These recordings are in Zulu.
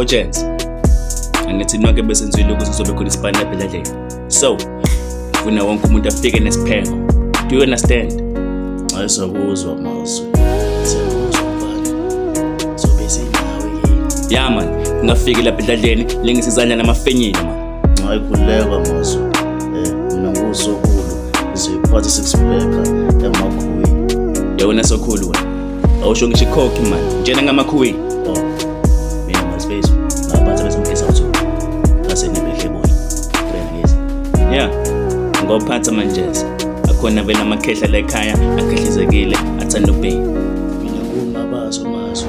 chance. Angithi nonke besenzile ukuthi kuzobe khona isibani lapha eladleni. So, funa wonke umuntu afike nesipheko. Do you understand? Ayisakuzwa mazwi. Siyakuzwa mfana. Sobe sinawe yini? Yeah man, ngingafike lapha eladleni lengise izandla namafenyini man. Ayikhuleka mazwi. Mina ngusokulu. Ngizoyiphatha six-pack emakhuwi. Yawona sokhulu wena. Awusho ngisho ikhokhi man. Njena ngamakhuwi. Oh. Mina masifezo. Ngabantu bezomkesa uthu. Ase nibehle boy. Wena ngezi. Yeah. Ngophatha manje. Akhona vele amakhehla la ekhaya akhehlizekile athanda ubay. Mina kungabazo mazwi.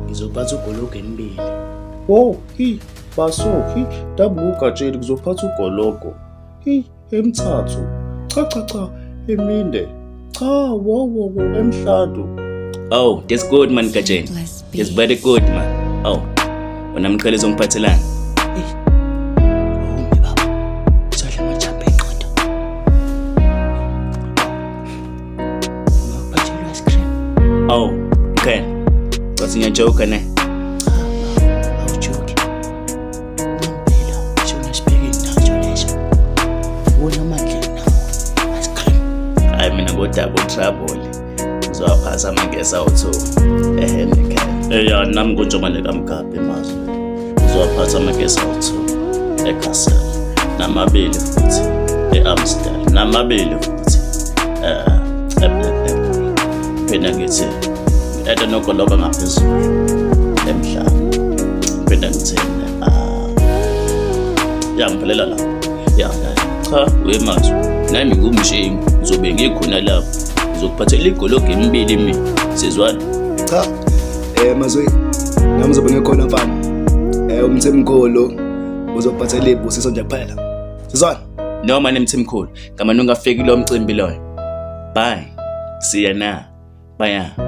Ngizophatha ugologo embili. Wow, baso, double ugatsheli kuzophatha ugologo. Emthathu. Cha, eminde. Cha, wo, emhladu. Oh, that's good man Gajeni. That's very good man. Oh. Wena mqhele zongiphathelana. Umi baba. Sadla amajambe eqodo. Ngaphathelwa ice cream. Oh, okay. Wathi ngiyajoka ne. Awujoki. Ngempela shona sibheke nazo lezo. Wona manje nawo. Ice cream. Hayi mina ngo-double trouble. Ngizowaphatha amangesa awuthu. Ehenekhe. Ya nami kunjomane kamgabhe mazwi. Ngizowaphatha amagesi awuthu. eCastle. Namabili futhi. eAmsterdam. Namabili futhi. Phela ngithi ede nogoloba ngaphezulu. Emhlanje. Phela ngithini. Ngiphelela la. Ya. Cha, wemazwi. Nami ngumshingi. Ngizobe ngikhona lapho. Ngizokuphathela igologo emibili mina. Sizwana? Cha, mazwe, nami uzobe ngikhona mfana. Umthemkhulu uzophathela ibusiso nje kuphela. Sizwana? No man Mthimkhulu. Ngama nungafiki lo mcimbi loyo. Bye. See ya now. Bye.